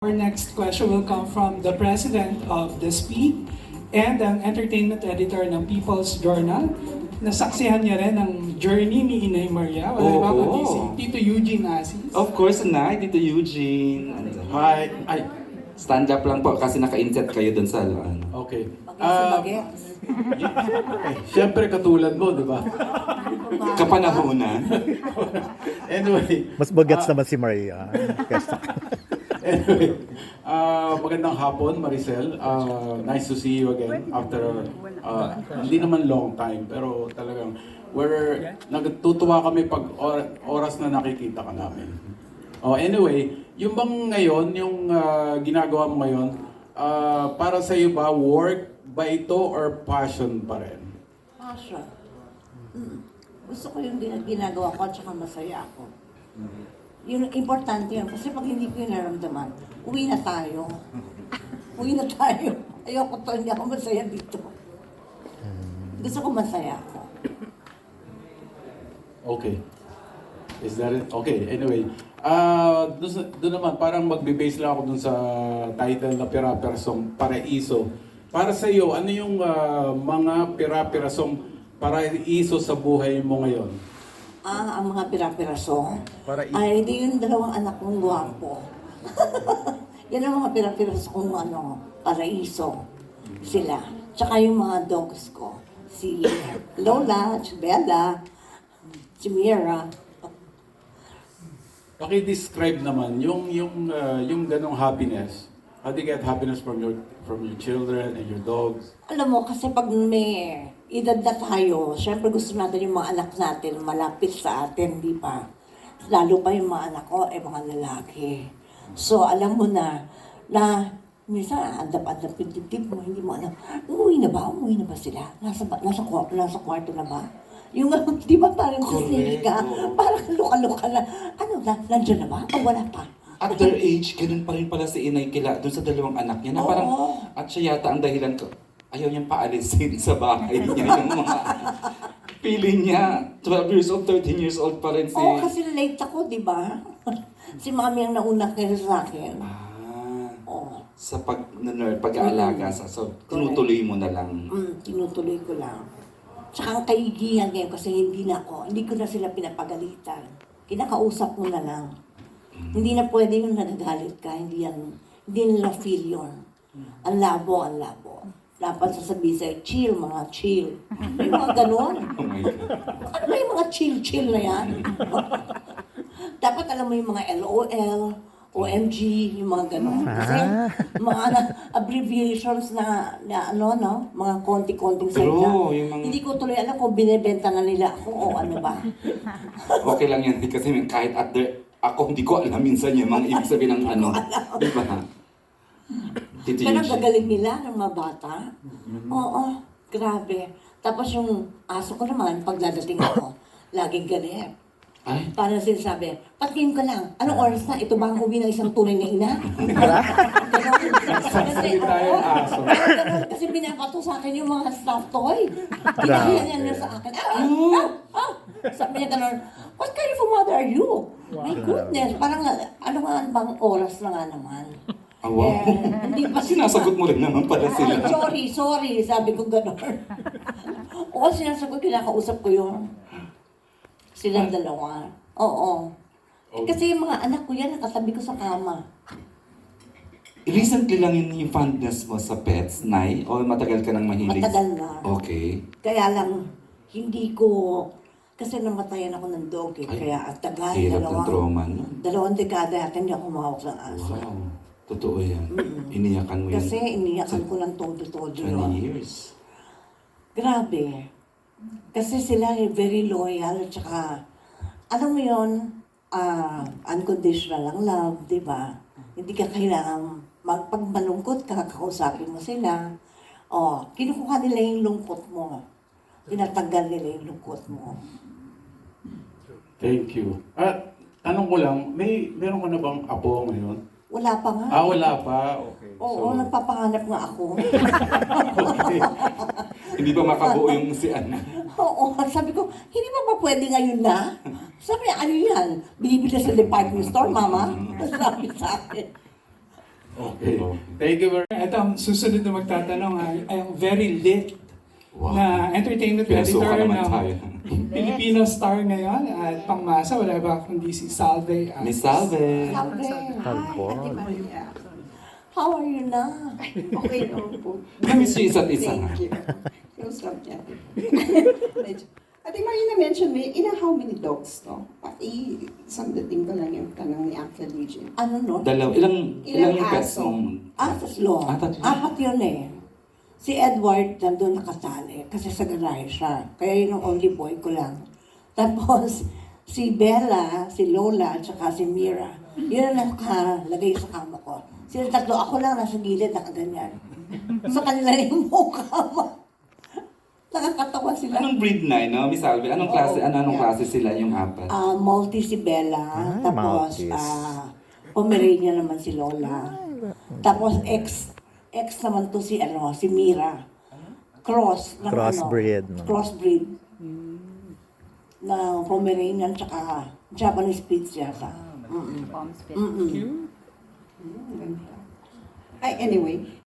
Our next question will come from the president of the SPEED and ang entertainment editor ng People's Journal. Nasaksihan niya rin ang journey ni Inay Maria. Wala iba kundi si Tito Eugene Asis. Of course, Dito Eugene. Hi. Ay, Stand up lang po kasi naka-inset kayo dun sa ano. okay. Bagets. Siyempre katulad mo, di ba? Kapanahunan. Anyway. Mas bagets naman si Maria. Anyway, magandang hapon, Maricel. Nice to see you again after hindi naman long time, pero talagang nagtutuwa kami pag oras na nakikita ka namin. Anyway, yung bang ngayon, yung ginagawa mo ngayon, para sa iyo ba, work ba ito or passion pa rin? Passion. Gusto ko yung ginagawa ko at saka masaya ako. Yung importante yun. Kasi pag hindi ko yung naramdaman, uwi na tayo. Uwi na tayo. Ayoko to, hindi ako masaya dito. Gusto ko masaya ako. Okay. Is that it? Okay, anyway. Doon naman, parang magbe-base lang ako dun sa title na Pira-Pirasong Paraiso. Para sa iyo, ano yung mga pira-pirasong paraiso sa buhay mo ngayon? Ang mga pira-pirasong. Ay, hindi yung dalawang anak kong gwapo. Yan ang mga pira-pirasong kong paraiso. Sila. Tsaka yung mga dogs ko. Si Lola, si Bella, si Mira. Paki-describe naman yung ganong happiness. How do you get happiness from your children and your dogs? Alam mo, kasi pag may edad na tayo, syempre gusto natin yung mga anak natin malapit sa atin, di ba? Lalo pa yung mga anak ko, mga lalaki. So, alam mo na minsan, andap-andap yung dibdib mo, hindi mo alam, umuwi na ba sila? Nasa kwarto na ba? Yung, di ba parang sisili ka, parang luka-luka na, nandiyan na ba? O wala pa? At their age, ganun pa rin pala si Inay kila dun sa dalawang anak niya na parang, at siya yata ang dahilan ko, ayaw niyang paalisin sa bahay niya yung mga feeling niya. 12 years old, 13 years old pa rin si... Oo, kasi late ako, di ba? Si mami ang nauna kaysa sa akin. Oo. Sa pag-aalaga sa... So, tinutuloy mo na lang. Tinutuloy ko lang. Tsaka ang kaigihan ngayon kasi hindi ko na sila pinapagalitan. Kinakausap mo na lang. Hindi na pwede yung nagagalit ka, hindi nila feel yun. Ang labo. Dapat sasabihin sa'yo, chill, mga chill. May mga ganon. Oh my God. Ano ba yung mga chill na yan? Dapat alam mo yung mga LOL, OMG, yung mga ganon. Kasi mga abbreviations na mga konti-konting salita. Hindi ko tuloy alam kung binibenta na nila ako o ano ba. Okay lang yan kasi kahit ako hindi ko alam minsan yung mga ibig sabihin ng di ba? Tito Pero Eugene. gagaling nila ng mga bata. Oo, grabe. Tapos yung aso ko naman, pag dadating ako, laging galit. Ay, Parang sinasabi, patingin ka lang, anong oras na? Ito ba ang uwi ng isang tunay na ina? Nagsasalita yung aso. Kasi binabato sa akin yung mga stuffed toy. Pinahiyan niya sa akin. Sabi niya gano'n, what kind of a mother are you? My goodness, parang ano nga bang oras na nga naman? wow. Hindi pa Sinasagot mo rin naman pala sila. Sorry, sabi ko gano'n. Oo, sinasagot, kinakausap ko yun. Silang dalawa. Oo. Kasi yung mga anak ko yan, nakatabi ko sa kama. Recently lang yung fondness mo sa pets, Nay? O matagal ka nang mahilig? Matagal na. Okay. Kaya lang, hindi ko, kasi namatayan ako ng dog eh. Kaya at tagal, Hirap ng trauma, no? dalawang dekada yata hindi ako mahawak ng aso. Wow. Totoo yan. Iniyakan mo yan. Kasi iniyakan ko ng todo-todo 20 yun. years. Grabe. Kasi sila very loyal, tsaka, alam mo yun, unconditional ang love, di ba? Hindi ka kailangan, pag malungkot ka, kakausapin mo sila. Kinukuha nila yung lungkot mo. Tinatanggal nila yung lungkot mo. Thank you. At tanong ko lang, meron ka na bang apo ngayon? Wala pa nga. Wala pa. Okay. Oo, nagpapahanap nga ako. Okay. Hindi pa makabuo yung si Ana. Oo, sabi ko, hindi ba pwede ngayon na? Sabi niya, ano yan? Binibili sa department store, mama? Sabi sa akin. Okay. Thank you very Ito ang susunod na magtatanong ay ang very lit Wow. na entertainment Pinasukan editor naman ng tayo. Filipino Star ngayon at pangmasa, wala ba kundi si Salve. Miss Salve. Sabi, Talbot. Ate Maria. how are you na? Okay naman po. Namiss yung isa't isa nga. Thank you. Close up niya. Ate Maria, na-mention mo, how many dogs, no? Pati isang dating ko lang yung tanong ni Uncle Legend. Ano no? Ilang Ilang yung pets aso? mong... Tatlo. Tatlo. Apat yun eh. Si Edward nandun nakasali kasi sa garahe siya. Kaya yun ang only boy ko lang. Tapos si Bella, si Lola, at saka si Mira. Yun ang nakalagay sa kama ko. Sila tatlo, ako lang nasa gilid nakaganyan. Sa kanila yung mukha mo. Nakakatawa sila. Anong breed na, no? Miss Salve, anong klase, anong Yeah. klase sila yung apat? Maltese si Bella. Ay, Tapos Maltese. Pomeranian naman si Lola. Tapos ex naman to si si Mira. Cross ng Crossbreed, no? Crossbreed. Na Pomeranian tsaka Japanese Spitz yata. Ay, anyway,